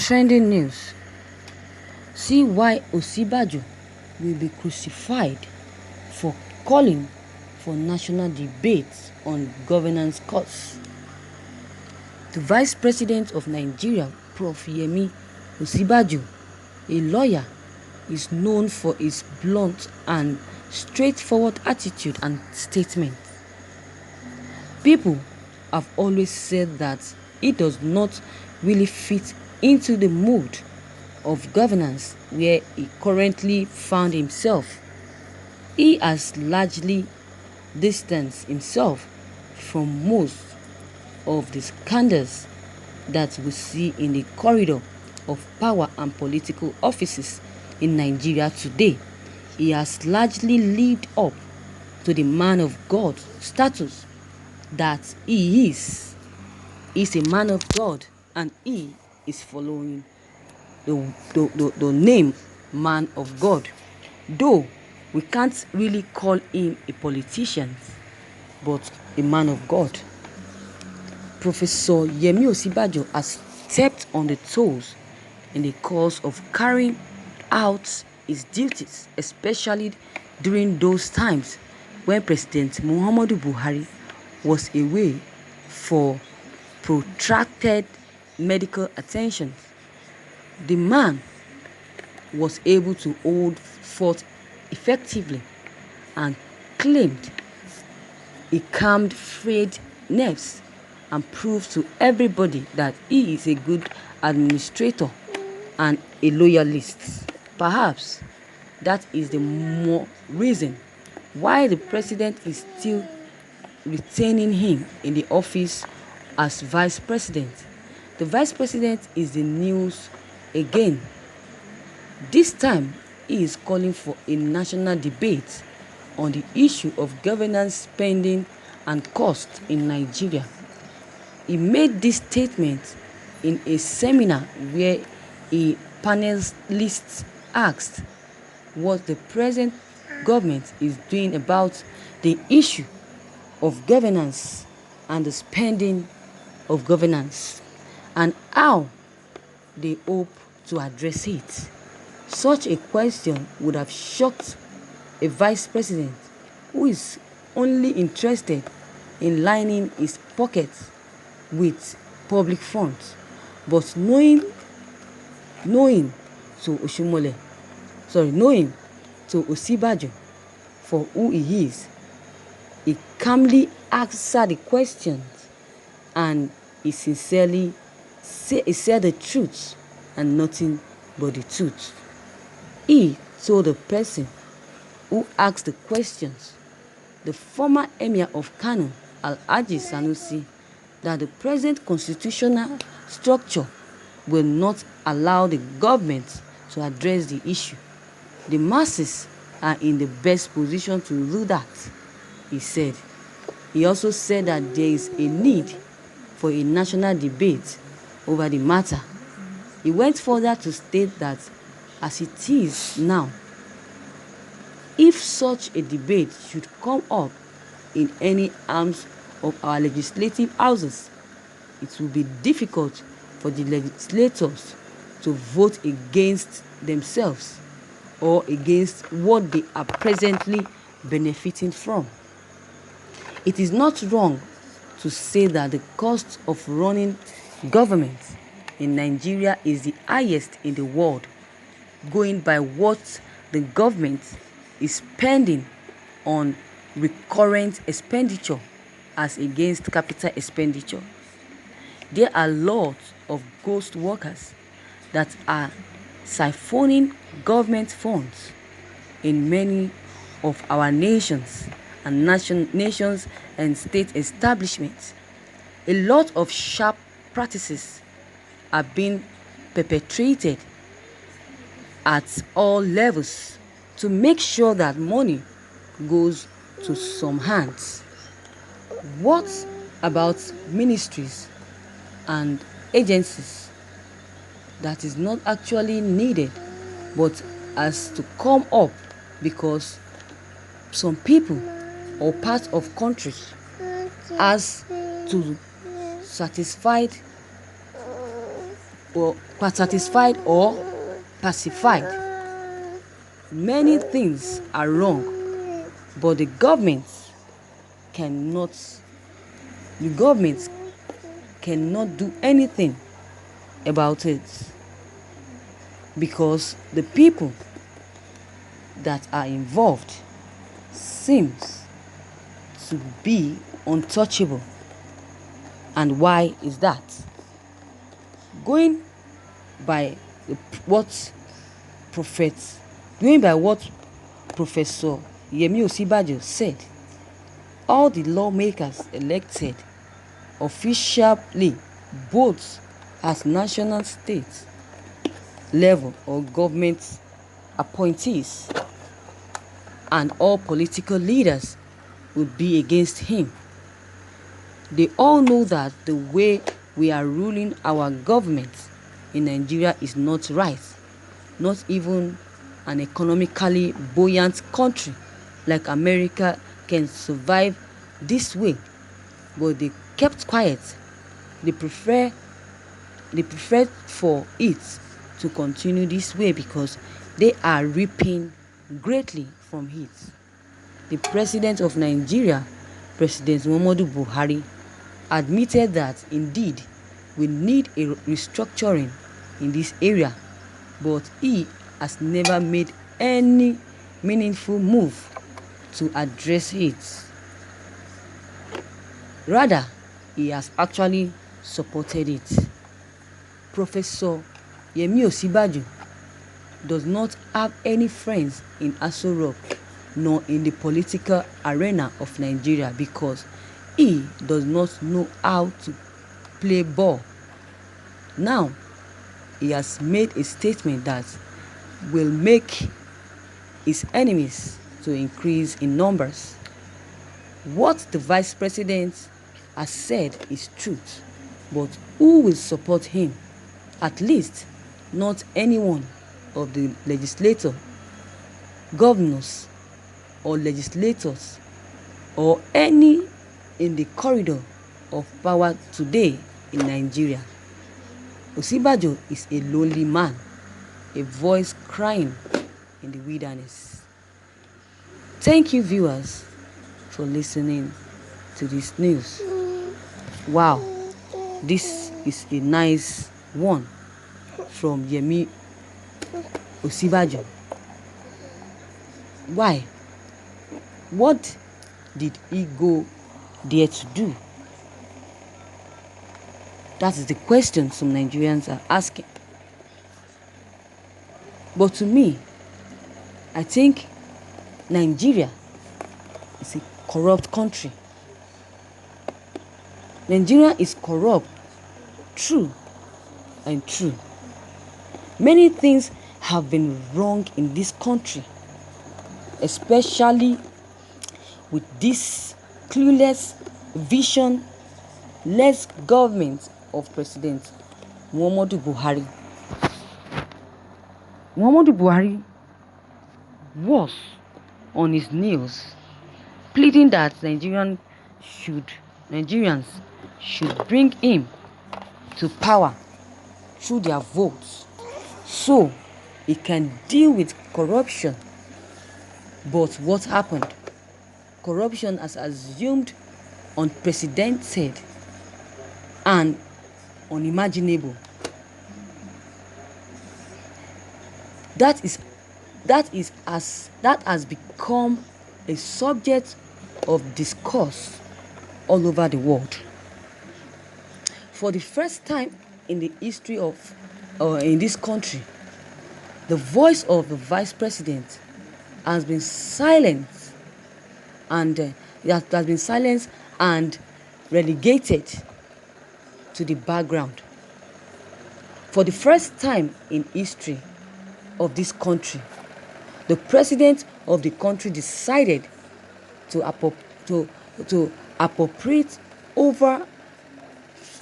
Trending news. See why Osinbajo will be crucified for calling for national debate on governance costs. The Vice President of Nigeria, Prof. Yemi Osinbajo, a lawyer, is known for his blunt and straightforward attitude and statements. People have always said that he does not really fit into the mood of governance where he currently found himself. He has largely distanced himself from most of the scandals that we see in the corridor of power and political offices in Nigeria today. He has largely lived up to the man of God status that he is. He's a man of God and he is following the name man of God. Though we can't really call him a politician, but a man of God. Professor Yemi Osinbajo has stepped on the toes in the course of carrying out his duties, especially during those times when President Muhammadu Buhari was away for protracted medical attention. The man was able to hold forth effectively and claimed he calmed frayed nerves and proved to everybody that he is a good administrator and a loyalist. Perhaps that is the more reason why the president is still retaining him in the office as vice president. The vice president is the news again. This time, he is calling for a national debate on the issue of governance, spending, and cost in Nigeria. He made this statement in a seminar where a panelist asked what the present government is doing about the issue of governance and the spending of governance and how they hope to address it. Such a question would have shocked a vice president who is only interested in lining his pockets with public funds. But knowing to Osinbajo for who he is, he calmly answered the questions and he sincerely said the truth and nothing but the truth. He told the person who asked the questions, the former emir of Kano, Alhaji Sanusi, that the present constitutional structure will not allow the government to address the issue. The masses are in the best position to do that, he said. He also said that there is a need for a national debate over the matter. He went further to state that as it is now, if such a debate should come up in any arms of our legislative houses, it will be difficult for the legislators to vote against themselves or against what they are presently benefiting from. It is not wrong to say that the cost of running government in Nigeria is the highest in the world, going by what the government is spending on recurrent expenditure as against capital expenditure. There are lots of ghost workers that are siphoning government funds in many of our nations and state establishments. A lot of sharp practices are being perpetrated at all levels to make sure that money goes to some hands. What about ministries and agencies that is not actually needed but has to come up because some people or parts of countries has to satisfy satisfied or pacified. Many things are wrong, but the government cannot do anything about it, because the people that are involved seems to be untouchable. And why is that? Going by what Professor Yemi Osinbajo said, all the lawmakers elected officially, both as national, state level or government appointees, and all political leaders would be against him. They all know that the way we are ruling our government in Nigeria is not right. Not even an economically buoyant country like America can survive this way. But they kept quiet. They preferred for it to continue this way because they are reaping greatly from it. The president of Nigeria, President Muhammadu Buhari, admitted that indeed we need a restructuring in this area, but he has never made any meaningful move to address it. Rather, he has actually supported it. Professor Yemi Osinbajo does not have any friends in Aso Rock nor in the political arena of Nigeria because he does not know how to play ball. Now, he has made a statement that will make his enemies to increase in numbers. What the vice president has said is truth, but who will support him? At least not any one of the legislator, governors, or legislators, or any in the corridor of power today in Nigeria. Osinbajo is a lonely man, a voice crying in the wilderness. Thank you, viewers, for listening to this news. Wow, this is a nice one from Yemi Osinbajo. Why? What did he go there to do? That is the question some Nigerians are asking. But to me, I think Nigeria is a corrupt country. Nigeria is corrupt, true and true. Many things have been wrong in this country, especially with this clueless, visionless government of President Muhammadu Buhari. Muhammadu Buhari was on his knees pleading that Nigerians should bring him to power through their votes so he can deal with corruption. But what happened? Corruption has assumed unprecedented and unimaginable. That has become a subject of discourse all over the world. For the first time in the history of in this country, the voice of the vice president has been silenced and relegated to the background. For the first time in history of this country, the president of the country decided to appropriate over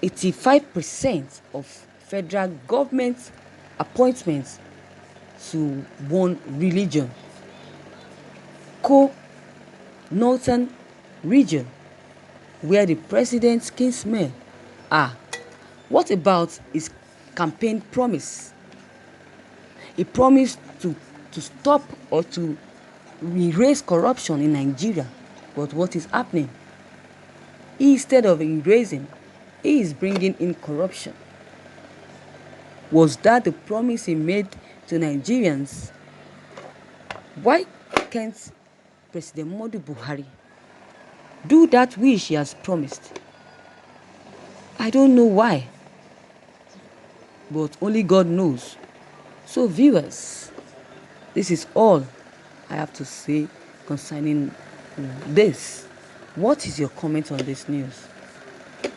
85% of federal government appointments to one religion, Northern region, where the president's kinsmen are. What about his campaign promise. He promised to stop or to erase corruption in Nigeria. But what is happening? Instead of erasing, he is bringing in corruption. Was that the promise he made to Nigerians? Why can't President Muhammadu Buhari do that which he has promised? I don't know why, but only God knows. So viewers, this is all I have to say concerning this. What is your comment on this news?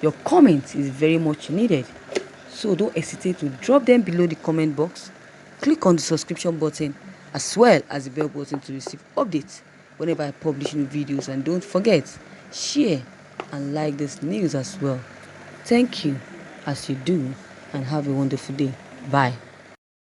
Your comment is very much needed, so don't hesitate to drop them below the comment box. Click on the subscription button as well as the bell button to receive updates whenever I publish new videos, and don't forget, share and like this news as well. Thank you as you do, and have a wonderful day. Bye.